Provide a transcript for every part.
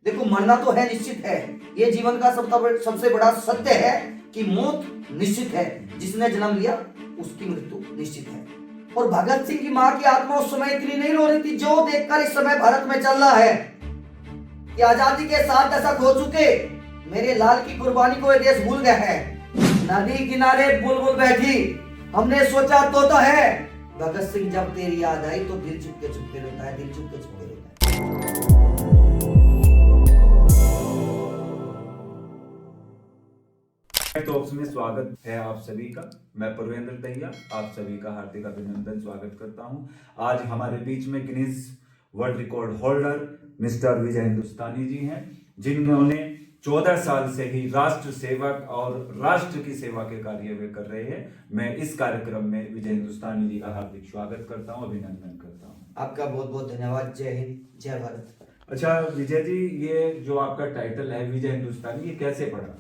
देखो मरना तो है, निश्चित है। ये जीवन का सबसे बड़ा सत्य है कि मौत निश्चित है। जिसने जन्म लिया उसकी मृत्यु निश्चित है। और भगत सिंह की मां की आत्मा उस समय इतनी नहीं रो रही थी जो देखकर इस समय भारत में चल रहा है कि आजादी के 7 दशक हो चुके, मेरे लाल की कुर्बानी को ये देश भूल गया है। नदी किनारे बुलबुल बैठी, हमने सोचा तो है। भगत सिंह जब तेरी याद आई तो दिल चुपके चुपके रोता है, दिल चुपके चुपके रोता है। टॉक्स में स्वागत है आप सभी का। मैं पुरवेंद्र दहिया आप सभी का हार्दिक अभिनंदन स्वागत करता हूं। आज हमारे बीच में Guinness world record holder mister Vijay Hindustani ji हैं, जिन्होंने 14 साल से ही राष्ट्र सेवक और राष्ट्र की सेवा के कार्य वे कर रहे हैं। मैं इस कार्यक्रम में विजय हिंदुस्तानी जी का हार्दिक स्वागत करता हूं, अभिनंदन करता हूं। आपका बहुत बहुत धन्यवाद। जय हिंद, जय भारत। अच्छा विजय जी, ये जो आपका टाइटल है विजय हिंदुस्तानी, ये कैसे पड़ा?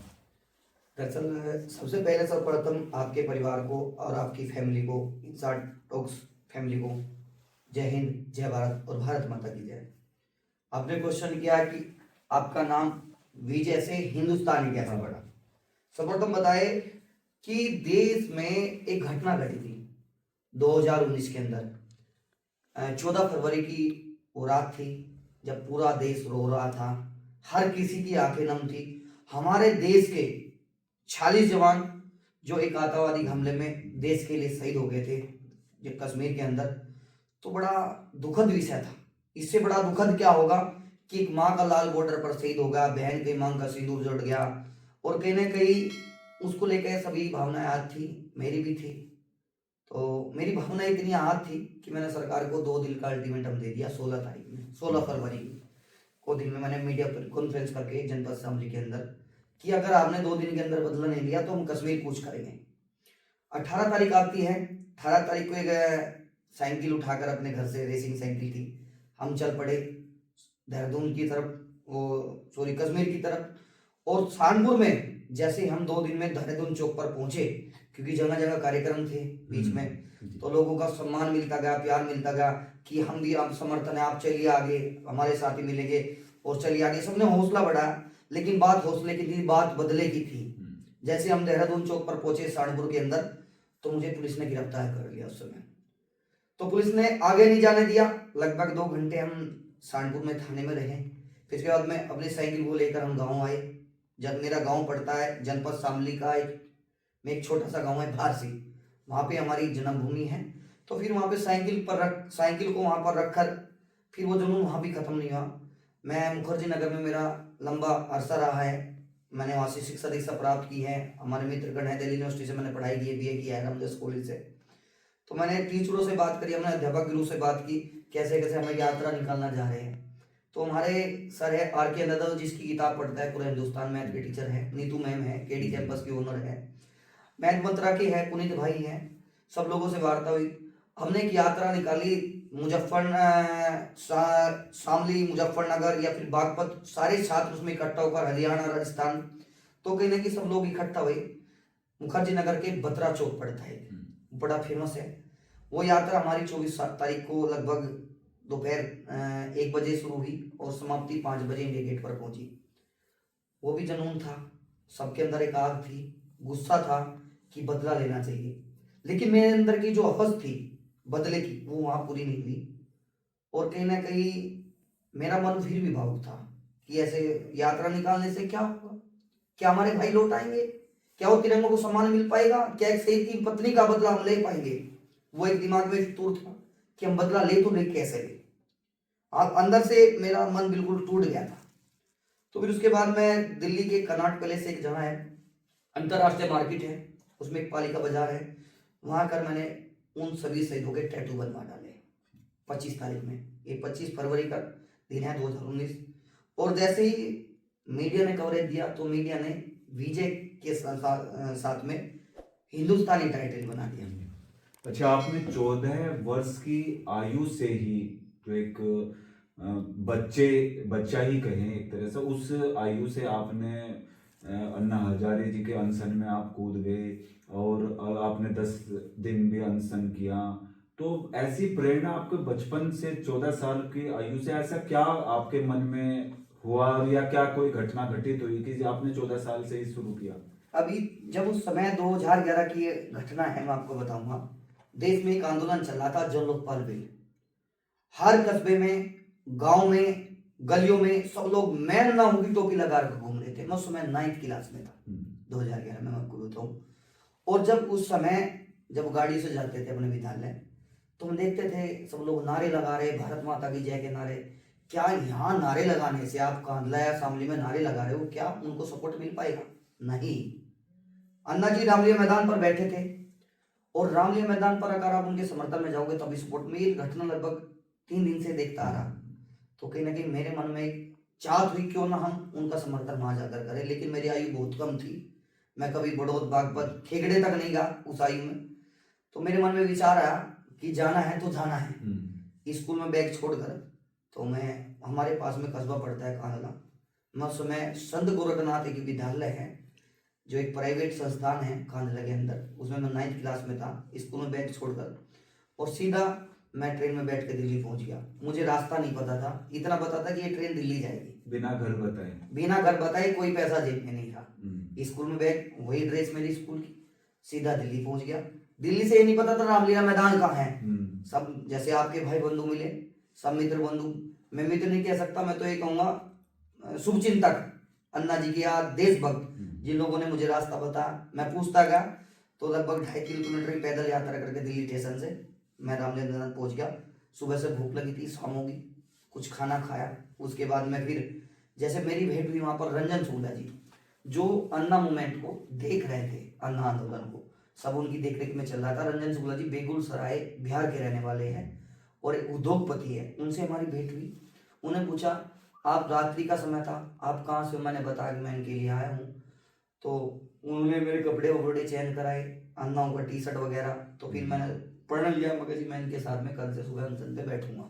दरअसल सबसे पहले सर्वप्रथम आपके परिवार को और आपकी फैमिली को, इंसाट टॉक्स फैमिली को जय हिंद, जय भारत और भारत माता की जय। आपने क्वेश्चन किया कि आपका नाम विजय से हिंदुस्तानी कैसे पड़ा। सर्वप्रथम बताए कि देश में एक घटना घटी थी 2019 के अंदर। 14 फरवरी की वो रात थी जब पूरा देश रो रहा था, हर किसी की आंखें नम थी। हमारे देश के 46 जवान जो एक आतंकवादी हमले में देश के लिए शहीद हो गए थे जो कश्मीर के अंदर, तो बड़ा दुखद विषय था। इससे बड़ा दुखद क्या होगा कि एक माँ का लाल बॉर्डर पर शहीद हो गया, बहन की मांग का सिंदूर जुड़ गया, और कहीं ना कहीं उसको लेकर सभी भावनाएं आज थी, मेरी भी थी। तो मेरी भावना इतनी आहत थी कि मैंने सरकार को 2 दिन का अल्टीमेटम दे दिया। 16 तारीख में, 16 फरवरी को दिन में मैंने मीडिया कॉन्फ्रेंस करके जनपद असेंबली के अंदर कि अगर आपने 2 दिन के अंदर बदला नहीं लिया तो हम कश्मीर कूच करेंगे। 18 तारीख आती है। 18 तारीख को एक साइकिल उठाकर, अपने घर से रेसिंग साइकिल थी, हम चल पड़े देहरादून की तरफ, वो सॉरी कश्मीर की तरफ। और सहारनपुर में जैसे हम 2 दिन में देहरादून चौक पर पहुंचे, क्योंकि जगह जगह कार्यक्रम थे बीच में, तो लोगों का सम्मान मिलता गया, प्यार मिलता गया कि हम भी आप समर्थन है, आप चलिए आगे, हमारे साथ ही मिलेंगे और चलिए आगे। सबने हौसला बढ़ाया, लेकिन बात हौसले की थी, बात बदले की थी। जैसे हम देहरादून चौक पर पहुंचे सहारनपुर के अंदर, तो मुझे पुलिस ने गिरफ्तार कर लिया उस समय। तो पुलिस ने आगे नहीं जाने दिया। लगभग 2 घंटे हम सहारनपुर में थाने में रहे। फिर उसके बाद में अपनी साइकिल को लेकर हम गाँव आए। जब मेरा गाँव पड़ता है जनपद शामली का, एक छोटा सा गाँव है भारसी, वहाँ पे हमारी जन्मभूमि है। तो फिर वहाँ पे साइकिल को वहाँ पर रखकर फिर वो जुनून वहाँ भी खत्म नहीं हुआ। मैं मुखर्जी नगर में मेरा लंबा अरसा रहा है, मैंने वहाँ से शिक्षा दीक्षा प्राप्त की है। हमारे मित्रगण है, दिल्ली यूनिवर्सिटी से मैंने पढ़ाई की है, BA किया है रामदास कॉलेज से। तो मैंने टीचरों से बात करी, हमने अध्यापक गुरु से बात की कैसे कैसे हमें यात्रा निकालना जा रहे हैं। तो हमारे सर है RK अंदादल, जिसकी किताब पढ़ता है पूरा हिंदुस्तान, मैथ के टीचर है। नीतू मैम है, KD कैंपस की ओनर है। मैथ मंत्रा के है, पुनीत भाई हैं। सब लोगों से वार्ता हुई, हमने एक यात्रा निकाली शामली, मुजफ्फरनगर या फिर बागपत, सारे छात्र उसमें इकट्ठा होकर, हरियाणा, राजस्थान। तो कहीं ना कहीं सब लोग इकट्ठा हुए। मुखर्जी नगर के बत्रा चौक पड़ता है, बड़ा फेमस है। वो यात्रा हमारी 24 तारीख को लगभग दोपहर 1 बजे शुरू हुई और समाप्ति 5 बजे इंडिया गेट पर पहुंची। वो भी जुनून था, सबके अंदर एक आग थी, गुस्सा था कि बदला लेना चाहिए। लेकिन मेरे अंदर की जो हवस थी बदले की, वो वहां पूरी नहीं हुई। और कहीं ना कहीं मेरा मन फिर भी भावुक था कि ऐसे यात्रा निकालने से क्या होगा, क्या हमारे भाई लौट आएंगे, क्या वो तिरंगों को सम्मान मिल पाएगा, क्या एक शहीद की पत्नी का बदला हम ले पाएंगे। वो एक दिमाग में फितूर था कि हम बदला ले तो ले कैसे ले। आप अंदर से मेरा मन बिल्कुल टूट गया था। तो फिर उसके बाद मैं दिल्ली के कनॉट पैलेस, एक जगह है, अंतरराष्ट्रीय मार्केट है, उसमें एक पालिका बाजार है, वहां कर मैंने उन सभी शहीदों के टैटू बनवा डाले 25 तारीख में। ये 25 फरवरी का दिन है 2019। और जैसे ही मीडिया ने कवरेज दिया तो मीडिया ने विजय के साथ में हिंदुस्तानी टाइटल बना दिया। अच्छा, आपने 14 वर्ष की आयु से ही, जो एक बच्चा ही कहें एक तरह से, उस आयु से आपने अन्ना हजारे जी के अनशन में आप कूद गए और आपने 10 दिन भी अनशन किया। तो ऐसी प्रेरणा आपके बचपन से 14 साल की आयु से ऐसा क्या आपके मन में हुआ, या क्या कोई घटना घटित हुई कि आपने 14 साल से ही शुरू किया? अभी जब उस समय 2011 की ये घटना है, मैं आपको बताऊंगा। देश में एक आंदोलन चल रहा था, जन लोकपाल बिल। हर कस्बे में, गांव में, गलियों में सब लोग मैन ना होगी टोपी लगा कर घूम रहे थे। मैं उस समय 9th क्लास में था, 2011 में, मैं आपको बताऊं। और जब उस समय जब गाड़ी से जाते थे अपने विद्यालय, तो हम देखते थे सब लोग नारे लगा रहे, भारत माता की जय के नारे। क्या यहाँ नारे लगाने से, आप कांदला या शामली में नारे लगा रहे हो, क्या उनको सपोर्ट मिल पाएगा? नहीं। अन्ना जी रामलीला मैदान पर बैठे थे, और रामलीला मैदान पर अगर आप उनके समर्थन में जाओगे तभी सपोर्ट में। ये घटना लगभग 3 दिन से देखता आ रहा, तो कहीं ना कहीं मेरे मन में एक चाहत हुई, क्यों ना हम उनका समर्थन वहां जाकर करें। लेकिन मेरी आयु बहुत कम थी, मैं कभी बड़ौद, बागपत, खेगड़े तक नहीं गया उस आयु में। तो मेरे मन में विचार आया कि जाना है तो जाना है। स्कूल में बैग छोड़कर तो मैं, हमारे पास में कस्बा पड़ता है कांदला, मैं उस समय संत गोरखनाथ एक विद्यालय है, जो एक प्राइवेट संस्थान है कांदला के अंदर, उसमें मैं 9th क्लास में था। स्कूल में बैग छोड़कर और सीधा मैं ट्रेन में बैठ के दिल्ली पहुंच गया। मुझे रास्ता नहीं पता था, इतना पता था कि ये ट्रेन दिल्ली जाएगी। बिना घर बताए? बिना घर बताए, कोई पैसा जेब में नहीं था। स्कूल में बैग, वही ड्रेस मेरी स्कूल की, सीधा दिल्ली पहुंच गया। दिल्ली से ये नहीं पता था रामलीला मैदान कहाँ है। सब जैसे आपके भाई बंधु मिले, सब मित्र बंधु, मैं मित्र नहीं कह सकता, मैं तो ये कहूंगा शुभचिंतक, अन्ना जी के या देशभक्त, जिन लोगों ने मुझे रास्ता बताया। मैं पूछता गया, तो लगभग 2.5 किलोमीटर की पैदल यात्रा करके दिल्ली स्टेशन से मैं रामलीला मैदान पहुंच गया। सुबह से भूख लगी थी, शाम होगी, कुछ खाना खाया। उसके बाद में फिर जैसे मेरी भेंट हुई वहां पर रंजन शुक्ला जी, जो अन्ना मूवमेंट को देख रहे थे, अन्ना आंदोलन को, सब उनकी देखरेख में चल रहा था। रंजन शुक्ला जी बेगूसराय बिहार के रहने वाले हैं और एक उद्योगपति है। उनसे हमारी भेंट हुई। उन्हें पूछा, आप रात्रि का समय था, आप कहाँ से? मैंने बताया कि मैं इनके लिए आया हूँ। तो उन्होंने मेरे कपड़े वपड़े चेंज कराए, अन्नाओं का टी शर्ट वगैरह। तो फिर मैंने प्रण लिया, मगर जी मैं इनके साथ में कल से सुबह अनशन पे बैठूंगा।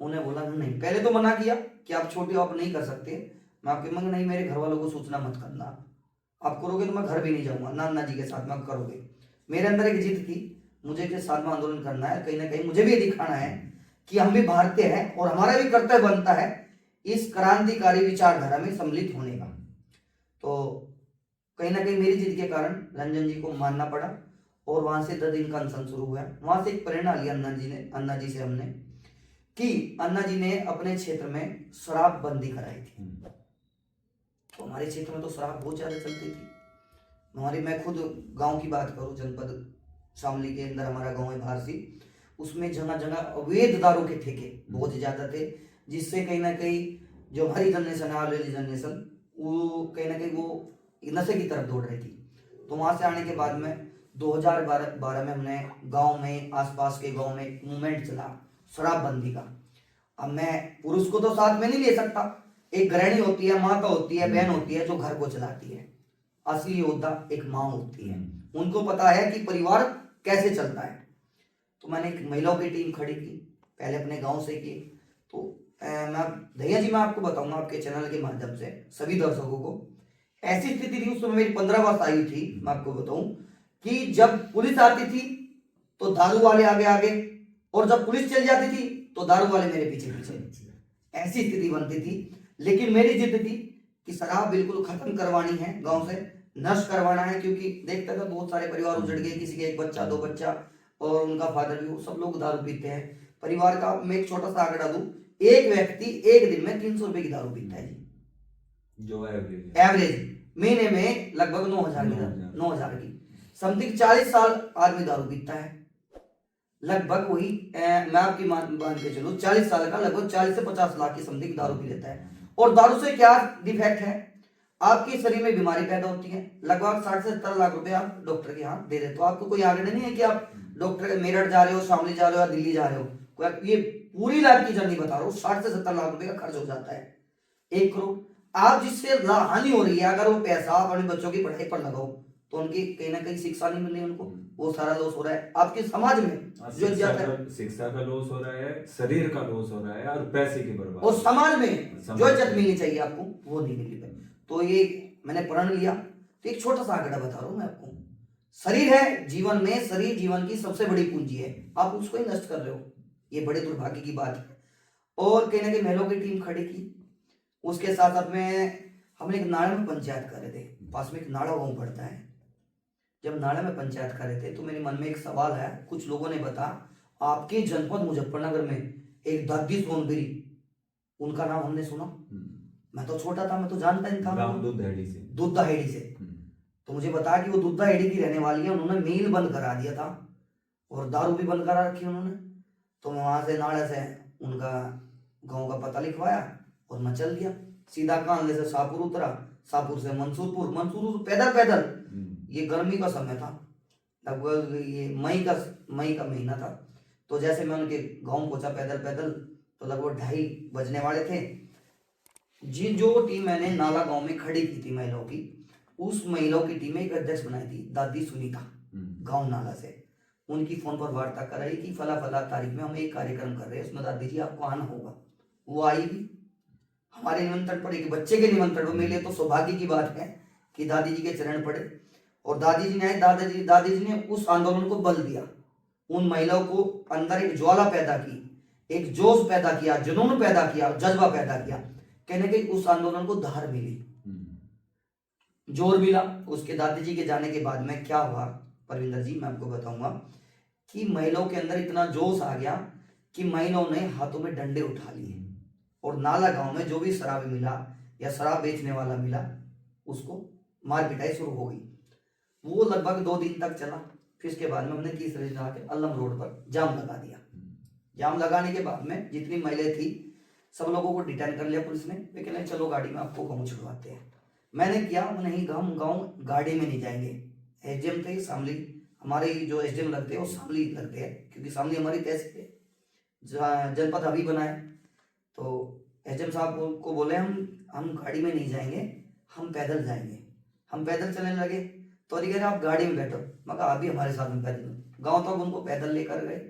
उन्हें बोला नहीं, पहले तो मना किया कि आप छोटे हो, आप नहीं कर सकते। मैं आपके मंग नहीं, मेरे घर वालों को सूचना मत करना, आप करोगे तो मैं घर भी नहीं जाऊंगा, नाना जी के साथ में करोगे। मेरे अंदर एक जिद थी, मुझे के साथ में आंदोलन करना है, कहीं ना कहीं मुझे भी ये दिखाना है कि हम भी भारतीय हैं और हमारा भी कर्तव्य बनता है इस क्रांतिकारी विचारधारा में सम्मिलित होने का। तो कहीं ना कहीं मेरी जिद के कारण रंजन जी को मानना पड़ा और वहां से 10 दिन का अनशन शुरू हुआ। वहां से एक प्रेरणा लिया अन्ना जी से हमने, कि अन्ना जी ने अपने क्षेत्र में शराब बंदी कराई थी। तो हमारे क्षेत्र में तो शराब बहुत ज्यादा चलती थी। मैं खुद गांव की बात करूं, जनपद शामली के अंदर हमारा गांव है भारसी, उसमें जगह जगह अवैध दारू के ठेके बहुत ज्यादा थे, जिससे कहीं ना कहीं जो हमारी जनरेशन है, ऑलरेडी जनरेशन, वो कहीं ना कहीं वो नशे की तरफ दौड़ रही थी। तो वहां से आने के बाद में 2012 में हमने गांव में, आसपास के गांव में मूवमेंट चला शराब बंदी का। अब मैं पुरुष को तो साथ में नहीं ले सकता, एक गृहिणी होती है, माता होती है, बहन होती है जो घर को चलाती है। असली योद्धा एक माँ होती है, उनको पता है कि परिवार कैसे चलता है। तो मैंने एक महिलाओं की टीम खड़ी की, पहले अपने गांव से की। तो मैं भैया जी, मैं आपको बताऊंगा आपके चैनल के माध्यम से सभी दर्शकों को, ऐसी स्थिति थी उस समय, मेरी 15 वर्ष आयु थी। मैं आपको बताऊं कि जब पुलिस आती थी तो दारू वाले आगे आगे, और जब पुलिस चल जाती थी तो दारू वाले मेरे पीछे पीछे। ऐसी स्थिति बनती थी। लेकिन मेरी जिद थी कि शराब बिल्कुल खत्म करवानी है, गांव से नष्ट करवाना है। क्योंकि देखता था बहुत सारे परिवार उजड़ गए, किसी के 1 बच्चा 2 बच्चा, और उनका फादर भी, वो सब लोग दारू पीते हैं। परिवार का मैं एक छोटा सा आंकड़ा दूं, एक व्यक्ति एक दिन में 300 रुपए की दारू पीता है जी, जो एवरेज महीने में लगभग 9,000 की समथिंग। 40 साल आदमी दारू पीता है, लगभग वही मैं आपकी मान के चलूं 40 साल का लगभग 40 से 50 लाख की समथिंग दारू पी लेता है। और दारू से क्या डिफेक्ट है, आपके शरीर में बीमारी पैदा होती है। लगभग 60 से 70 लाख रुपए आप डॉक्टर के हाथ दे देते हो। आपको कोई आगे नहीं है कि आप डॉक्टर मेरठ जा रहे हो, शामली जा रहे हो या दिल्ली जा रहे हो, कोई, ये पूरी लाइफ की जर्नी बता रहा हूँ, 60 से 70 लाख रुपए का खर्च हो जाता है। 1 करोड़ आप जिससे हानि हो रही है, अगर वो पैसा आप अपने बच्चों की पढ़ाई पर लगाओ तो उनकी कहीं ना कहीं शिक्षा नहीं मिल रही उनको, वो सारा लॉस हो रहा है। आपके समाज में जो शिक्षा का लॉस हो रहा है, शरीर का लॉस हो रहा है, और पैसे की बर्बादी, और समाज में जो इज्जत मिलनी चाहिए आपको वो नहीं मिल रही। तो ये मैंने प्रण लिया। तो एक छोटा सा आंकड़ा बता रहा हूं मैं आपको, शरीर है जीवन में, शरीर जीवन की सबसे बड़ी पूंजी है, आप उसको ही नष्ट कर रहे हो, ये बड़े दुर्भाग्य की बात है। और कहीं ना कहीं महिलाओं की टीम खड़ी की, उसके साथ साथ में हम एक नाड़ा में पंचायत कर रहे थे, पास में एक नाड़ा गाँव पड़ता है। जब नाड़ा में पंचायत कर रहे थे तो मेरे मन में एक सवाल है, कुछ लोगों ने बताया आपके जनपद मुजफ्फरनगर में एक दादी सोनगिरी, उनका नाम हमने सुना। मैं तो छोटा था, मैं तो जानता नहीं था, गांव दुधाहेड़ी से। दुधाहेड़ी से। तो मुझे बताया कि वो दुधाहेड़ी की रहने वाली है, उन्होंने मिल बंद करा दिया था और दारू भी बंद करा रखी उन्होंने। तो मैं वहां से नाड़े से उनका गांव का पता लिखवाया और मैं चल दिया सीधा कांगड़े से शाहपुर उतरा, शाहपुर से मंसूरपुर, मंसूरपुर पैदल पैदल। ये गर्मी का समय था, लगभग ये मई का महीना था। तो जैसे मैं उनके गांव पहुंचा पैदल पैदल तो लगभग 2:30 बजने वाले थे। जो टीम मैंने नाला गांव में खड़ी की थी महिलाओं की, उस महिलाओं की टीम में एक अध्यक्ष बनाई थी दादी सुनीता, गांव नाला से। उनकी फोन पर वार्ता कराई कि फला फला तारीख में हम एक कार्यक्रम कर रहे हैं, उसमें दादी जी आपको आना होगा। वो आई भी, हमारे निमंत्रण पर, एक बच्चे के निमंत्रण पर मिले तो सौभाग्य की बात है कि दादी जी के चरण पड़े और दादी जी ने आए। दादी जी ने उस आंदोलन को बल दिया, उन महिलाओं को अंदर एक ज्वाला पैदा की, एक जोश पैदा किया, जुनून पैदा किया, जज्बा पैदा किया। कहने के उस आंदोलन को धार मिली, जोर मिला। उसके दादी जी के जाने के बाद में क्या हुआ परविंदर जी, मैं आपको बताऊंगा कि महिलाओं के अंदर इतना जोश आ गया कि महिलाओं ने हाथों में डंडे उठा लिए और नाला गांव में जो भी शराब मिला या शराब बेचने वाला मिला उसको मार पिटाई शुरू हो गई। वो लगभग 2 दिन तक चला। फिर इसके बाद में हमने तीसरे दिन आके अलम रोड पर जाम लगा दिया। जाम लगाने के बाद में जितनी महिलाएं थी सब लोगों को डिटेन कर लिया पुलिस ने। वे कहने चलो गाड़ी में आपको गाँव छुड़वाते हैं। मैंने किया, नहीं गाँव गाड़ी में नहीं जाएंगे। एसडीएम थे शामली, हमारे जो एसडीएम लगते हैं वो शामली लगते हैं क्योंकि शामली हमारी तहसील है, जनपद अभी बना है। तो एसडीएम साहब को बोले हम गाड़ी में नहीं जाएंगे, हम पैदल जाएंगे। हम पैदल चलने लगे तो कह रहे आप गाड़ी में बैठो। मैं कहा आप भी हमारे साथ में पैदल। गाँव तक उनको पैदल लेकर गए,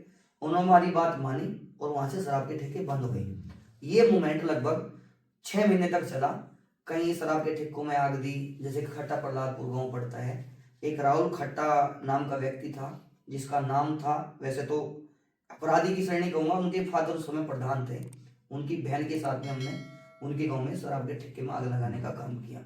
उन्होंने हमारी बात मानी और वहां से शराब के ठेके बंद हो गए। ये मूवमेंट लगभग 6 महीने तक चला। कहीं शराब के ठेकों में आग दी, जैसे खट्टा प्रहलादपुर गाँव पड़ता है। एक राहुल खट्टा नाम का व्यक्ति था जिसका नाम था, वैसे तो अपराधी की श्रेणी कहूंगा, उनके फादर उस समय प्रधान थे। उनकी बहन के साथ में हमने उनके गांव में शराब के ठेके में आग लगाने का काम किया।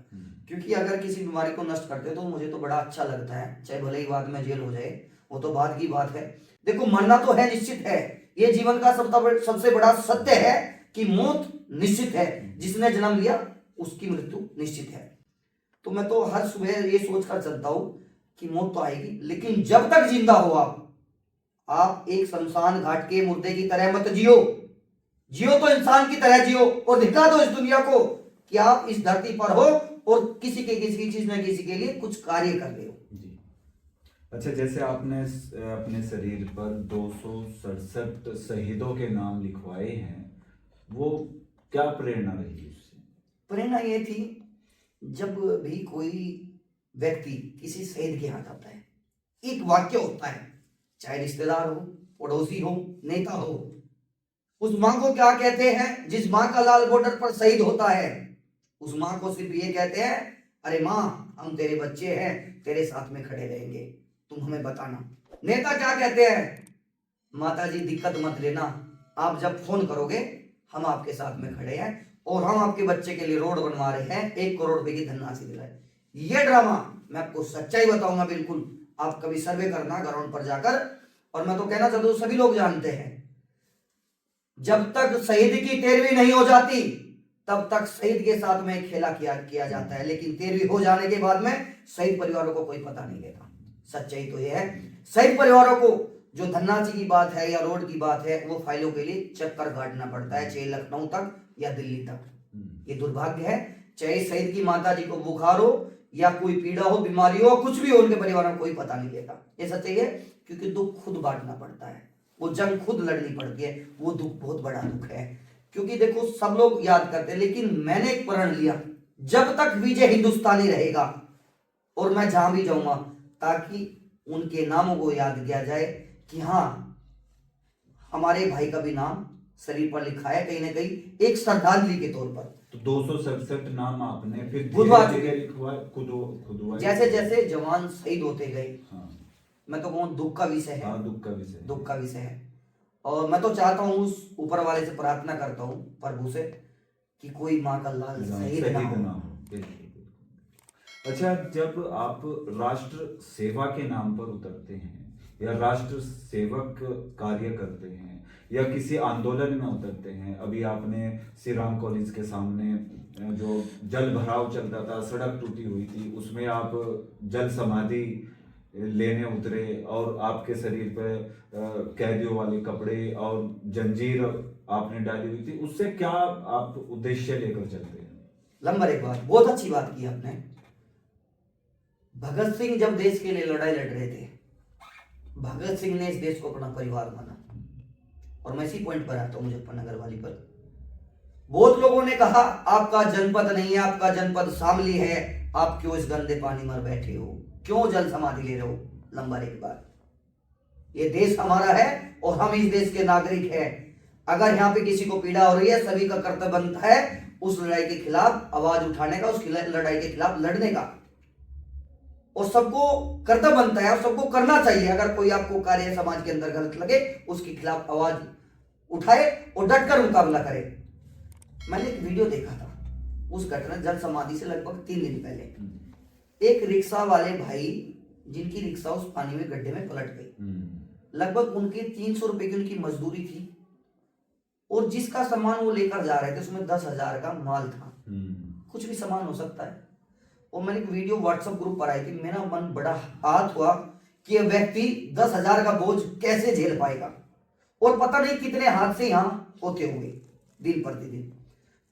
क्योंकि अगर किसी बीमारी को नष्ट करते तो मुझे तो बड़ा अच्छा लगता है, चाहे भले ही बाद में जेल हो जाए, वो तो बाद की बात है। देखो मरना तो है, निश्चित है, ये जीवन का सबसे बड़ा सत्य है कि मौत निश्चित है। जिसने जन्म लिया उसकी मृत्यु निश्चित है। तो मैं तो हर सुबह ये सोचकर चलता हूं कि मौत तो आएगी, लेकिन जब तक जिंदा हो आप एक शमशान घाट के मुर्दे की तरह मत जियो। जियो तो इंसान की तरह जियो और दिखा दो इस दुनिया को कि आप इस धरती पर हो और किसी चीज में किसी के लिए कुछ कार्य कर रहे हो। अच्छा, जैसे आपने अपने शरीर पर 267 शहीदों के नाम लिखवाए हैं, वो क्या प्रेरणा रही उससे? प्रेरणा ये थी, जब भी कोई व्यक्ति किसी शहीद के हाथ आता है, एक वाक्य होता है, चाहे रिश्तेदार हो, पड़ोसी हो, नेता हो, उस माँ को क्या कहते हैं? जिस माँ का लाल बॉर्डर पर शहीद होता है उस माँ को सिर्फ ये कहते हैं, अरे माँ हम तेरे बच्चे हैं, तेरे साथ में खड़े रहेंगे, तुम हमें बताना। नेता क्या कहते हैं? माता जी दिक्कत मत लेना, आप जब फोन करोगे हम आपके साथ में खड़े हैं और हम आपके बच्चे के लिए रोड बनवा रहे हैं, 1 करोड़ रुपए की धनराशि दिलाए। ये ड्रामा मैं आपको सच्चाई बताऊंगा, बिल्कुल आप कभी सर्वे करना ग्राउंड पर जाकर। और मैं तो कहना चाहता हूं, सभी लोग जानते हैं, जब तक शहीद की 13वीं नहीं हो जाती तब तक शहीद के साथ में खेला किया जाता है, लेकिन 13वीं हो जाने के बाद में शहीद परिवारों को कोई पता नहीं देता। सच्चाई तो यह है, शहीद परिवारों को जो धनराशि की बात है या रोड की बात है, वो फाइलों के लिए चक्कर काटना पड़ता है, चाहे लखनऊ तक या दिल्ली तक। ये दुर्भाग्य है। चाहे शहीद की माता जी को बुखार हो या कोई पीड़ा हो, बीमारी हो, कुछ भी हो, उनके परिवार में कोई पता नहीं देता। ये सच्चाई है, क्योंकि दुख खुद बांटना पड़ता है, वो जंग खुद लड़नी पड़ती है। वो दुख बहुत बड़ा दुख है, क्योंकि देखो सब लोग याद करते हैं, लेकिन मैंने एक प्रण लिया, जब तक विजय हिंदुस्तानी रहेगा और मैं जहां भी जाऊंगा, ताकि उनके नामों को याद किया जाए कि हाँ हमारे भाई का भी नाम शरीर पर लिखा है, कहीं ना कहीं एक श्रद्धांजलि के तौर पर। तो 267 नाम आपने फिर खुद जैसे जैसे जवान शहीद होते गए, हाँ। मैं तो कहूँ दुख का विषय है, हाँ, दुख का विषय है। और मैं तो चाहता हूँ, उस ऊपर वाले से प्रार्थना करता हूँ प्रभु से कि कोई माँ का लाल शहीद ना हो। बिल्कुल, बिल्कुल। अच्छा, जब आप राष्ट्र सेवा के नाम पर उतरते हैं या राष्ट्र सेवक कार्य करते हैं या किसी आंदोलन में उतरते हैं, अभी आपने श्री राम कॉलेज के सामने जो जल भराव चलता था, सड़क टूटी हुई थी, उसमें आप जल समाधि लेने उतरे और आपके शरीर पर कैदियों वाले कपड़े और जंजीर आपने डाली हुई थी, उससे क्या आप उद्देश्य लेकर चलते हैं? नंबर एक बात, बहुत अच्छी बात की आपने। भगत सिंह जब देश के लिए लड़ाई लड़ रहे थे, भगत सिंह ने इस देश को अपना परिवार माना। और मैं इसी पॉइंट पर आता हूं, मुजफ्फरनगर वाली पर। बहुत लोगों ने कहा आपका जनपद नहीं है, आपका जनपद शामली है, आप क्यों इस गंदे पानी में बैठे हो, क्यों जल समाधि ले रहे हो। नंबर एक बात, ये देश हमारा है और हम इस देश के नागरिक हैं। अगर यहाँ पे किसी को पीड़ा हो रही है, सभी का कर्तव्य बनता है उस लड़ाई के खिलाफ आवाज उठाने का, उस लड़ाई के खिलाफ लड़ने का, और सबको कर्तव्य बनता है और सबको करना चाहिए। अगर कोई आपको कार्य समाज के अंदर गलत लगे, उसके खिलाफ आवाज उठाए और डटकर मुकाबला करे। मैंने एक वीडियो देखा था, उस घटना जल समाधि से लगभग 3 दिन पहले, एक रिक्शा वाले भाई जिनकी रिक्शा उस पानी में गड्ढे में पलट गई, लगभग उनके 300 रुपए की उनकी मजदूरी थी, और जिसका सामान वो लेकर जा रहे थे उसमें 10,000 का माल था। कुछ भी सामान हो सकता है। और मैंने एक वीडियो व्हाट्सएप ग्रुप पर आई थी, मेरा मन बड़ा आहत हुआ कि यह व्यक्ति 10,000 का बोझ कैसे झेल पाएगा, और पता नहीं कितने हादसे यहाँ होते हुए दिन प्रतिदिन।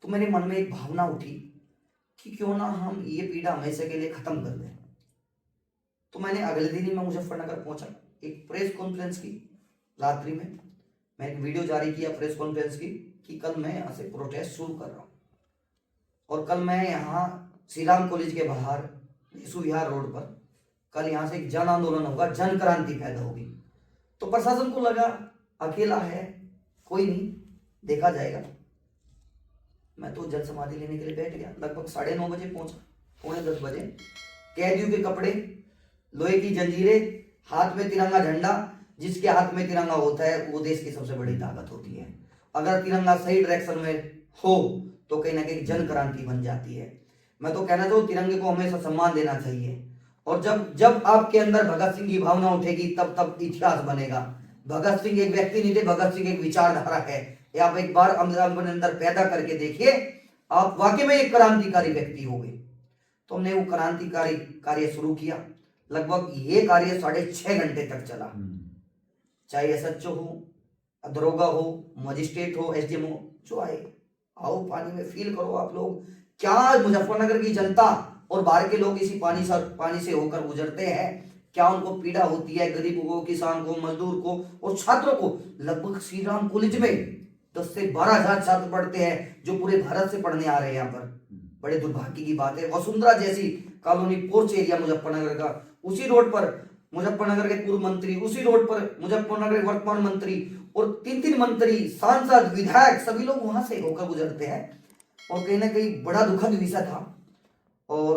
तो मेरे मन में एक भावना उठी कि क्यों ना हम ये पीड़ा हमेशा के लिए खत्म कर दें। तो मैंने अगले दिन ही मैं मुजफ्फरनगर पहुंचा, एक प्रेस कॉन्फ्रेंस की रात्रि में। मैं एक वीडियो जारी किया प्रेस कॉन्फ्रेंस की कि कल मैं यहाँ से प्रोटेस्ट शुरू कर रहा हूँ, और कल मैं यहाँ श्री राम कॉलेज के बाहर यीशु विहार रोड पर कल यहाँ से एक जन आंदोलन होगा, जन क्रांति पैदा होगी। तो प्रशासन को लगा अकेला है, कोई नहीं, देखा जाएगा। मैं तो जल समाधि लेने के लिए बैठ गया। लगभग 9:30 बजे पहुंचा, 9:45 बजे। कैदियों के कपड़े, लोहे की जंजीरें, हाथ में तिरंगा झंडा। जिसके हाथ में तिरंगा होता है वो देश की सबसे बड़ी ताकत होती है। अगर तिरंगा सही डायरेक्शन में हो तो कहीं ना कहीं जन क्रांति बन जाती है। मैं तो कहना चाहूँ तिरंगे को हमेशा सम्मान देना चाहिए, और जब जब आपके अंदर भगत सिंह की भावना उठेगी तब तब इतिहास बनेगा। भगत सिंह एक व्यक्ति नहीं थे, भगत सिंह एक विचारधारा है। ये आप एक बार अपने अंदर पैदा करके देखिए, आप वाकई में एक क्रांतिकारी व्यक्ति हो गए। तो हमने वो क्रांतिकारी कार्य शुरू किया। लगभग ये कार्य 6.5 घंटे तक चला। चाहे एसएचओ हो, दरोगा हो, मजिस्ट्रेट हो, एसडीएम हो, जो आए आओ पानी में फील करो। आप लोग क्या मुजफ्फरनगर की जनता और बाहर के लोग इसी पानी से होकर गुजरते हैं, क्या उनको पीड़ा होती है, गरीबों को, किसान को, मजदूर को और छात्रों को। लगभग श्री राम कॉलेज में 10 से 12,000 छात्र पढ़ते हैं जो पूरे भारत से पढ़ने आ रहे हैं यहाँ पर। बड़े दुर्भाग्य की बात है। वसुंधरा जैसी कॉलोनी, पोर्च एरिया मुजफ्फरनगर का, उसी रोड पर मुजफ्फरनगर के पूर्व मंत्री, उसी रोड पर मुजफ्फरनगर के वर्तमान मंत्री और 3 मंत्री, सांसद, विधायक, सभी लोग वहां से होकर गुजरते हैं। और कहीं ना कहीं बड़ा दुखद विषय था। और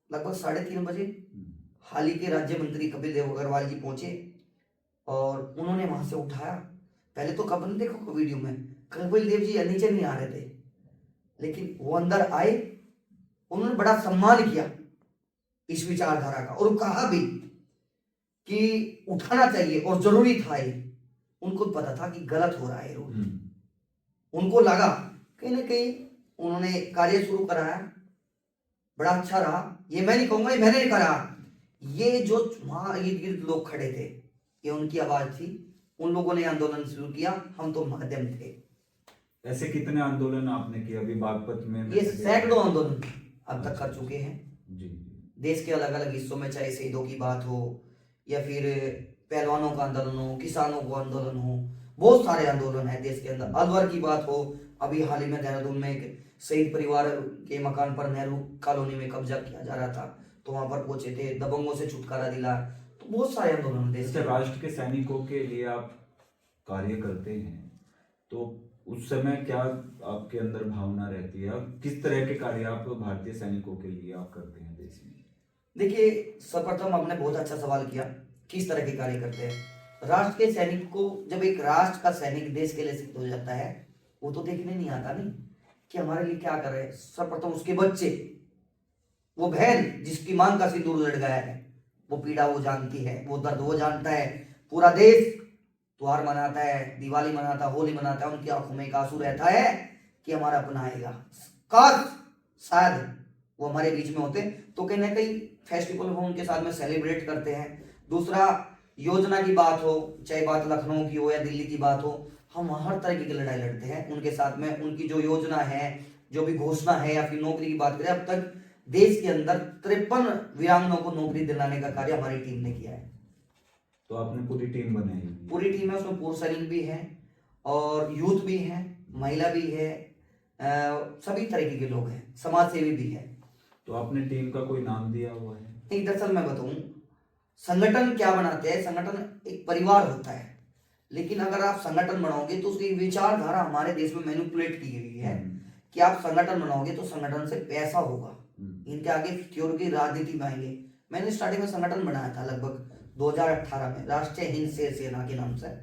लगभग 3:30 बजे हाल ही के राज्य मंत्री कपिल देव अग्रवाल जी पहुंचे और उन्होंने वहां से उठाया। पहले तो कब देखो वीडियो में कपिल देव जी नीचे नहीं आ रहे थे, लेकिन वो अंदर आए, उन्होंने बड़ा सम्मान किया इस विचारधारा का, और कहा भी कि उठाना चाहिए और जरूरी था ये। उनको पता था कि गलत हो रहा है रोड, उनको लगा कहीं ना कहीं, उन्होंने कार्य शुरू कराया, बड़ा अच्छा रहा। ये मैं नहीं कहूंगा, मैंने नहीं करा, ये जो वहां इर्द गिर्द लोग खड़े थे, ये उनकी आवाज थी। उन लोगों ने आंदोलन शुरू किया, हम तो माध्यम थे। ऐसे कितने आंदोलन आपने किए अभी बागपत में? ये सैकड़ों आंदोलन अब तक कर चुके हैं जी। देश के अलग अलग हिस्सों में, चाहे शहीदों की बात हो या फिर पहलवानों का आंदोलन हो, किसानों का आंदोलन हो, बहुत सारे आंदोलन है देश के अंदर। अलवर की बात हो, अभी हाल ही में देहरादून में एक शहीद परिवार के मकान पर नेहरू कॉलोनी में कब्जा किया जा रहा था, तो वहां पर पहुंचे थे, दबंगों से छुटकारा दिला। तो बहुत सारे आंदोलन देश के। राष्ट्र के सैनिकों के लिए आप कार्य करते हैं, तो उस समय क्या आपके अंदर भावना रहती है, और किस तरह के कार्य आप भारतीय सैनिकों के लिए आप करते हैं देश में? देखिए, सर्वप्रथम आपने बहुत अच्छा सवाल किया, किस तरह के कार्य करते हैं। राष्ट्र के सैनिक को, जब एक राष्ट्र का सैनिक देश के लिए सिद्ध हो जाता है, वो तो देखने नहीं आता नहीं कि हमारे लिए क्या कर रहे हैं। सर्वप्रथम उसके बच्चे, वो बहन जिसकी मांग का सिंदूर लड़ गया है, वो पीड़ा वो जानती है, वो दर्द वो जानता है। पूरा देश त्योहार मनाता है, दिवाली मनाता है, होली मनाता है, उनकी आंखों में एक आंसू रहता है कि हमारा अपना आएगा। काश शायद वो हमारे बीच में होते तो कहीं ना कहीं फेस्टिवल वो उनके साथ में सेलिब्रेट करते हैं। दूसरा, योजना की बात हो, चाहे बात लखनऊ की हो या दिल्ली की बात हो, हम हर तरह की लड़ाई लड़ते हैं उनके साथ में। उनकी जो योजना है, जो भी घोषणा है, या फिर नौकरी की बात करें, अब तक देश के अंदर 53 वीरांगनाओं को नौकरी दिलाने का कार्य हमारी टीम ने किया है। तो आपने पूरी टीम बनाई हुई है। पूरी टीम है, उसमें पूर्व सैनिक भी है और यूथ भी है, महिला भी है, सभी तरीके के लोग हैं, समाज सेवी भी है। तो आपने टीम का कोई नाम दिया हुआ है? नहीं, दरअसल मैं बताऊं, संगठन क्या बनाते हैं, संगठन एक परिवार होता है, लेकिन अगर आप संगठन बनाओगे तो उसकी विचारधारा हमारे देश में मैनिपुलेट की गई है कि आप संगठन बनाओगे तो संगठन से पैसा होगा, इनके आगे फ्यूचर की राजनीति में आएंगे। मैंने स्टार्टिंग में संगठन बनाया था लगभग 2018 में, राष्ट्रीय हिंद सेना के नाम से,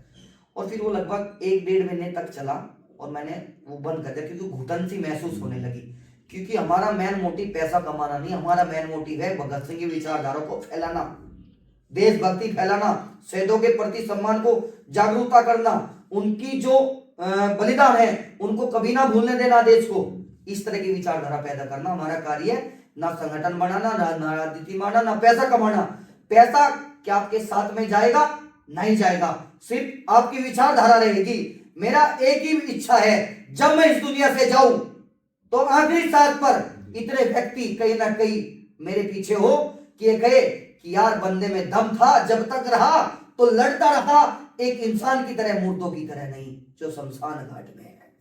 और फिर वो लगभग 1-1.5 महीने तक चला और मैंने वो बंद कर दिया क्योंकि घुटन सी महसूस होने लगी। क्योंकि हमारा मेन मोटिव पैसा कमाना नहीं, हमारा मेन मोटिव है भगत सिंह की विचारधारा को फैलाना, देशभक्ति फैलाना, शहीदों के प्रति सम्मान को जागरूकता करना, उनकी जो बलिदान है उनको कभी ना भूलने देना देश को। इस तरह की विचारधारा पैदा करना हमारा कार्य है, ना संगठन बनाना, ना राजनीति माना, ना पैसा कमाना। पैसा क्या आपके साथ में जाएगा? नहीं जाएगा, सिर्फ आपकी विचारधारा रहेगी। मेरा एक ही इच्छा है, जब मैं इस दुनिया से जाऊं तो आखिरी सांस पर इतने व्यक्ति कहीं ना कहीं मेरे पीछे हो कि ये कहे कि यार बंदे में दम था, जब तक रहा तो लड़ता रहा, एक इंसान की तरह, मुर्दों की तरह नहीं जो शमशान घाट में है।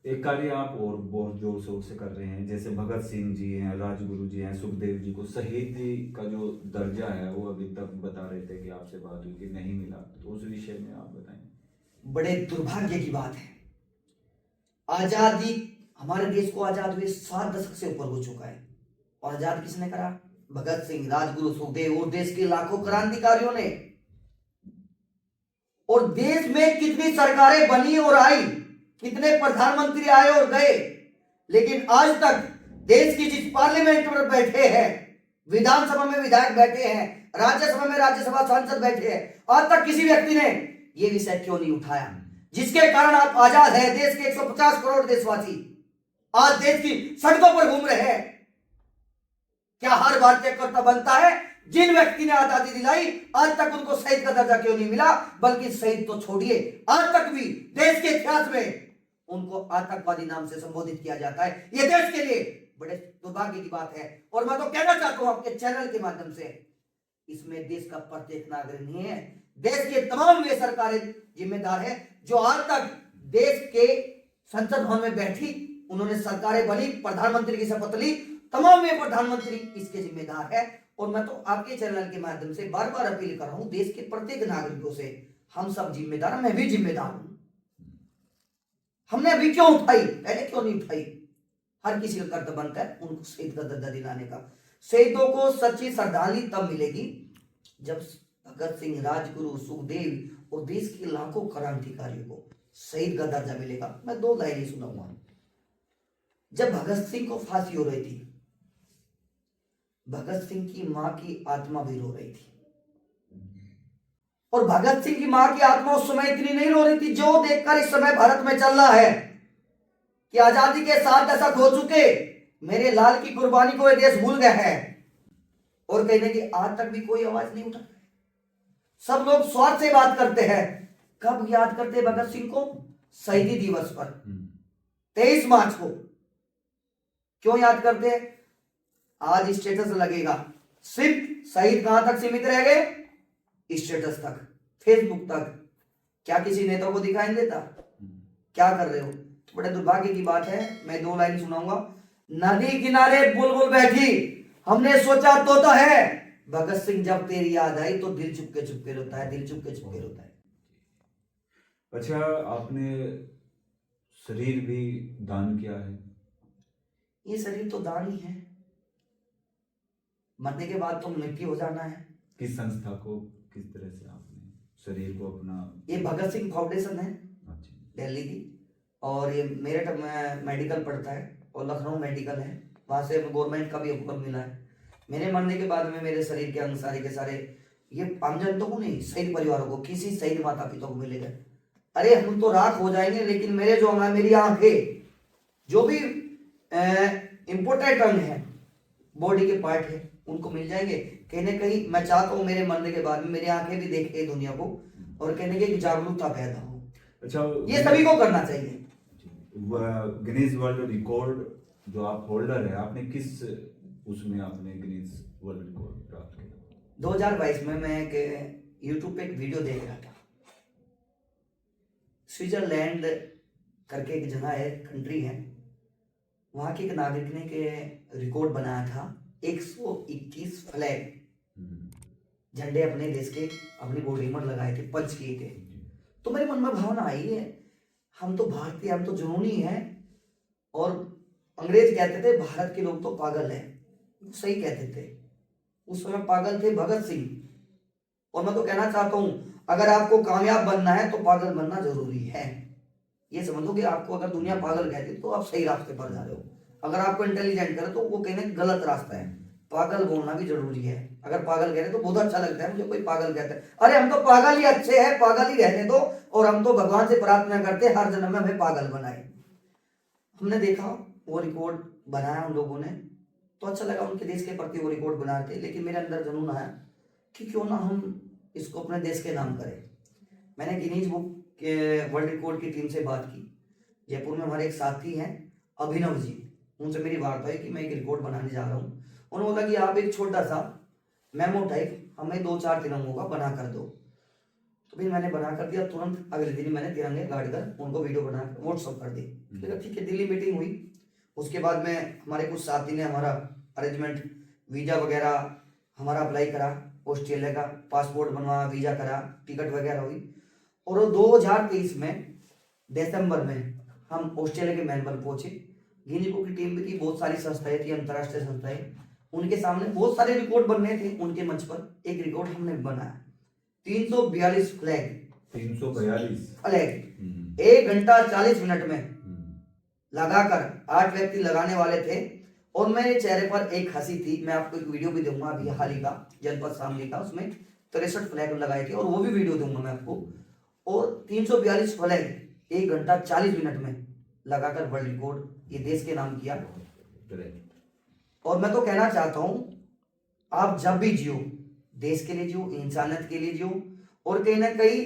एक कार्य आप और बहुत जोर शोर से कर रहे हैं, जैसे भगत सिंह जी हैं, राजगुरु जी हैं, सुखदेव जी को शहीदी का जो दर्जा है वो अभी तक बता रहे थे कि आपसे बात हुई कि नहीं मिला, तो उस विषय में आप बताएं। बड़े दुर्भाग्य की बात है, आजादी, हमारे देश को आजाद हुए 7 दशक से ऊपर हो चुका है, और आजाद किसने करा? भगत सिंह, राजगुरु, सुखदेव और देश के लाखों क्रांतिकारियों ने। और देश में कितनी सरकारें बनी और आई, कितने प्रधानमंत्री आए और गए, लेकिन आज तक देश की जिस पार्लियामेंट में बैठे हैं, विधानसभा में विधायक बैठे हैं, राज्यसभा में राज्यसभा सांसद बैठे हैं, आज तक किसी व्यक्ति ने यह विषय क्यों नहीं उठाया, जिसके कारण आप आजाद है। देश के 150 करोड़ देशवासी आज देश की सड़कों पर घूम रहे हैं। क्या हर भारतीय कर्तव्य बनता है, जिन व्यक्ति ने आजादी दिलाई आज तक उनको शहीद का दर्जा क्यों नहीं मिला? बल्कि शहीद तो छोड़िए, आज तक भी देश के इतिहास में उनको आतंकवादी नाम से संबोधित किया जाता है। यह देश के लिए बड़े दुर्भाग्य की बात है। और मैं तो कहना चाहता हूं आपके चैनल के माध्यम से, इसमें देश का प्रत्येक नागरिक नहीं है, देश के तमाम वे सरकारें जिम्मेदार है जो आज तक देश के संसद भवन में बैठी, उन्होंने सरकारें बनी, प्रधानमंत्री की शपथ ली, तमाम वे प्रधानमंत्री इसके जिम्मेदार है। और मैं तो आपके चैनल के माध्यम से बार बार अपील कर रहा हूं देश के प्रत्येक नागरिकों से, हम सब जिम्मेदार, मैं भी जिम्मेदार हूं। हमने अभी क्यों उठाई, पहले क्यों नहीं उठाई? हर किसी का कर्तव्य बनता है उनको शहीद का दर्जा दिलाने का। शहीदों को सच्ची श्रद्धांजलि तब मिलेगी जब भगत सिंह, राजगुरु, सुखदेव और देश के लाखों क्रांतिकारियों को शहीद का दर्जा मिलेगा। मैं 2 लाइनें सुनाऊंगा। जब भगत सिंह को फांसी हो रही थी, भगत सिंह की मां की आत्मा भी रो रही थी, और भगत सिंह की मां की आत्मा उस समय इतनी नहीं रो रही थी जो देखकर इस समय भारत में चल रहा है कि आजादी के 7 दशक हो चुके, मेरे लाल की कुर्बानी को यह देश भूल गया है। और कहने की आज तक भी कोई आवाज नहीं उठा। सब लोग स्वार्थ से बात करते हैं। कब याद करते भगत सिंह को? शहीदी दिवस पर 23 मार्च को। क्यों याद करते हैं? आज स्टेटस लगेगा, सिर्फ शहीद कहां तक सीमित रह गए? स्टेटस तक, फेसबुक तक। क्या किसी नेता को दिखाई नहीं देता? क्या कर रहे हो? तो बड़े दुर्भाग्य की बात है। मैं 2 लाइन सुनाऊंगा। नदी किनारे बुलबुल बैठी, हमने सोचा तोता है, भगत सिंह जब तेरी याद आई तो दिल चुपके चुपके रोता है, दिल चुपके चुपके रोता है। अच्छा, आपने शरीर भी दान किया है? ये शरीर तो दान ही है, मरने के बाद तो मृत्यु हो जाना है। किस संस्था को, किस तरह से आपने शरीर को अपना? ये भगत सिंह फाउंडेशन है अच्छा। दिल्ली की, और ये मेरठ में मेडिकल पढ़ता है और लखनऊ मेडिकल है, वहाँ से गवर्नमेंट का भी अप्रूवल मिला है। मेरे मरने के बाद में मेरे शरीर के अंग सारे के सारे, ये आम जनता को नहीं, शहीद परिवारों को, किसी शहीद माता पिता को मिलेगा। अरे हम तो राख हो जाएंगे, लेकिन मेरे जो अंग, मेरी आंखें, जो भी इम्पोर्टेंट अंग है, बॉडी के पार्ट है, उनको मिल जाएंगे। कहने कहीं मैं चाहता हूँ मेरे मरने के बाद में मेरी आंखें भी देखे दुनिया को, और कहने की जागरूकता पैदा हो। अच्छा, ये सभी को करना चाहिए। गिनीज वर्ल्ड रिकॉर्ड जो आप होल्डर है, आपने किस उसमें आपने गिनीज वर्ल्ड रिकॉर्ड प्राप्त किया? 2022 में मैं यूट्यूब पे एक वीडियो देख रहा था। स्विट्जरलैंड करके एक जगह है, कंट्री है, वहां के एक नागरिक ने के रिकॉर्ड बनाया था। 121 फ्लैग, झंडे अपने देश के अपनी बॉडी में लगाए थे, पंच किए थे। तो मेरे मन में भावना आई है, हम तो भारतीय, हम तो जुनूनी हैं। और अंग्रेज कहते थे भारत के लोग तो पागल हैं, सही कहते थे। उस समय पागल थे भगत सिंह। और मैं तो कहना चाहता हूं, अगर आपको कामयाब बनना है तो पागल बनना जरूरी है। ये समझो कि आपको अगर दुनिया पागल कहती है तो आप सही रास्ते पर जा रहे हो। अगर आपको इंटेलिजेंट करे तो वो कहने गलत रास्ता है। पागल बोलना भी जरूरी है। अगर पागल कह रहे तो बहुत अच्छा लगता है मुझे, कोई पागल कहता है, अरे हम तो पागल ही अच्छे हैं, पागल ही रहने दो, और हम तो भगवान से प्रार्थना करते हैं हर जन्म में हमें पागल बनाए। हमने देखा वो रिकॉर्ड बनाया उन लोगों ने, तो अच्छा लगा उनके देश के प्रति वो रिकॉर्ड बना के। लेकिन मेरे अंदर जुनून आया कि क्यों ना हम इसको अपने देश के नाम करें। मैंने गिनीज बुक के वर्ल्ड रिकॉर्ड की टीम से बात की। जयपुर में हमारे एक साथी हैं अभिनव जी, उनसे मेरी बात हुई कि मैं एक रिकॉर्ड बनाने जा रहा हूँ। उन्होंने बोला कि आप एक छोटा सा मेमो टाइप हमें 2-4 तिरंगों का बना कर दो। तो फिर मैंने बना कर दिया। तुरंत अगले दिन मैंने तिरंगे गाड़ कर उनको वीडियो बना कर व्हाट्सअप कर दी। ठीक है, दिल्ली मीटिंग हुई। उसके बाद में हमारे कुछ साथी ने हमारा अरेंजमेंट, वीजा वगैरह हमारा अप्लाई करा, ऑस्ट्रेलिया का पासपोर्ट बनवाया, वीजा करा, टिकट वगैरह हुई। और 2023 में दिसंबर में हम ऑस्ट्रेलिया के मेलबर्न पहुंचे। गिनीज बुक की टीम भी थी, बहुत सारी संस्थाएं थी, अंतर्राष्ट्रीय संस्थाएं। उनके सामने बहुत सारे रिकॉर्ड बनने थे। उनके मंच पर एक रिकॉर्ड हमने बनाया, 342 फ्लैग। 342 फ्लैग 1 घंटा 40 मिनट में लगाकर 8 व्यक्ति लगाने वाले थे। और मेरे चेहरे पर एक हंसी थी। मैं आपको एक वीडियो भी दूंगा अभी हाल ही का, जनपद शामली का, उसमें 63 फ्लैग लगाए थे, और वो भी वीडियो दूंगा मैं आपको। और 342 फ्लैग 1 घंटा 40 मिनट में लगाकर वर्ल्ड रिकॉर्ड ये देश के नाम किया। और मैं तो कहना चाहता हूं, आप जब भी जियो, देश के लिए जियो, इंसानियत के लिए जियो। और कहीं ना कहीं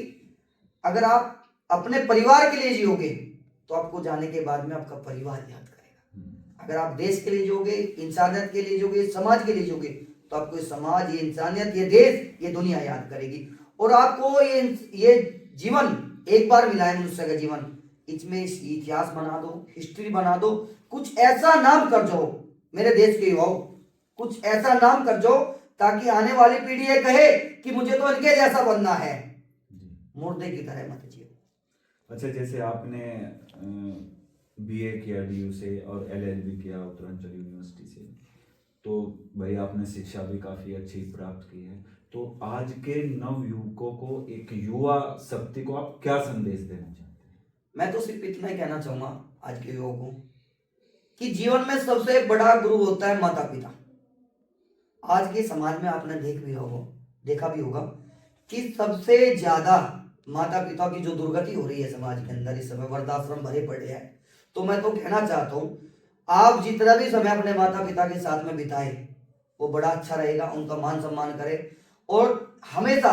अगर आप अपने परिवार के लिए जियोगे तो आपको जाने के बाद में आपका परिवार याद करेगा। अगर आप देश के लिए जियोगे, इंसानियत के लिए जियोगे, समाज के लिए जियोगे, तो आपको ये समाज, ये इंसानियत, ये देश, ये दुनिया याद करेगी। और आपको ये जीवन एक बार मिला है, मनुष्य का जीवन, इसमें इतिहास बना दो, हिस्ट्री बना दो। कुछ ऐसा नाम कर जाओ मेरे देश के युवाओं, कुछ ऐसा नाम कर जाओ ताकि आने वाली पीढ़ी ये कहे कि मुझे तो इनके जैसा बनना है। मुर्दे की तरह मत जियो। अच्छा, जैसे आपने बीए किया डीयू से और एलएलबी किया उत्तरांचल यूनिवर्सिटी से, तो भाई आपने शिक्षा भी काफी अच्छी प्राप्त की है। तो आज के नव युवकों को, एक युवा शक्ति को आप क्या संदेश देना चाहते हैं? मैं तो सिर्फ इतना ही कहना चाहूंगा आज के युवकों को कि जीवन में सबसे बड़ा गुरु होता है माता पिता। आज के समाज में आपने देखा भी होगा कि सबसे ज्यादा माता पिता की जो दुर्गति हो रही है समाज के अंदर इस समय, वृद्धाश्रम भरे पड़े हैं। तो मैं तो कहना चाहता हूं, आप जितना भी समय अपने माता पिता के साथ में बिताए वो बड़ा अच्छा रहेगा। उनका मान सम्मान करें, और हमेशा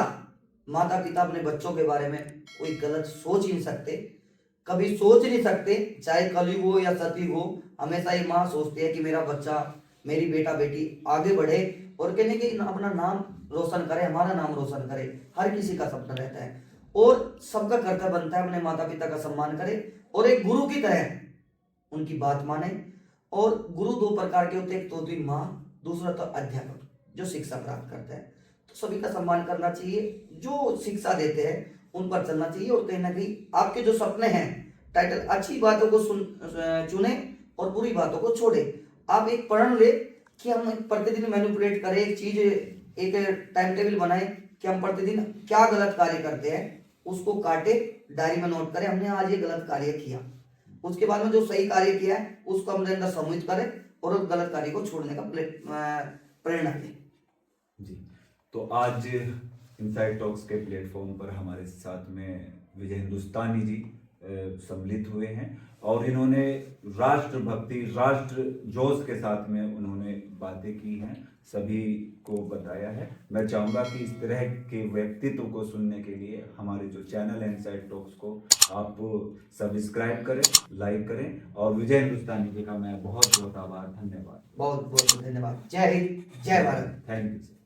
माता पिता अपने बच्चों के बारे में कोई गलत सोच ही नहीं सकते, कभी सोच नहीं सकते। चाहे कलयुग हो या सतयुग हो, हमेशा ये माँ सोचती है कि मेरा बच्चा, मेरी बेटा बेटी आगे बढ़े और कहने की अपना नाम रोशन करे, हमारा नाम रोशन करे। हर किसी का सपना रहता है और सबका कर्तव्य बनता है अपने माता पिता का सम्मान करे और एक गुरु की तरह उनकी बात माने। और गुरु 2 प्रकार के होते हैं, एक तो होती माँ, दूसरा तो अध्यापक जो शिक्षा प्राप्त करता है। तो सभी का सम्मान करना चाहिए, जो शिक्षा देते हैं उन पर चलना चाहिए। और कहीं ना कहीं आपके जो सपने हैं, टाइटल, अच्छी बातों को चुने और बुरी बातों को छोड़े। आप एक प्रण ले कि हम प्रतिदिन मैनिपुलेट करें एक चीज, एक टाइम टेबल बनाए कि हम प्रतिदिन क्या गलत कार्य करते हैं, उसको काटे, डायरी में नोट करें, हमने आज ये गलत कार्य किया। उसके बाद में जो सही कार्य किया है उसको अपने अंदर सम्मिलित करें और गलत कार्य को छोड़ने का प्रेरणा दें। जी, तो आज इनसाइड टॉक्स के प्लेटफॉर्म पर हमारे साथ में विजय हिंदुस्तानी जी सम्मिलित हुए हैं और इन्होंने राष्ट्रभक्ति, राष्ट्र जोश के साथ में उन्होंने बातें की हैं, सभी को बताया है। मैं चाहूँगा कि इस तरह के व्यक्तित्व को सुनने के लिए हमारे जो चैनल है इनसाइड टॉक्स को आप सब्सक्राइब करें, लाइक करें और विजय हिंदुस्तानी जी का मैं बहुत बहुत आभार, धन्यवाद। बहुत बहुत धन्यवाद। जय हिंद, जय भारत। Thank you sir.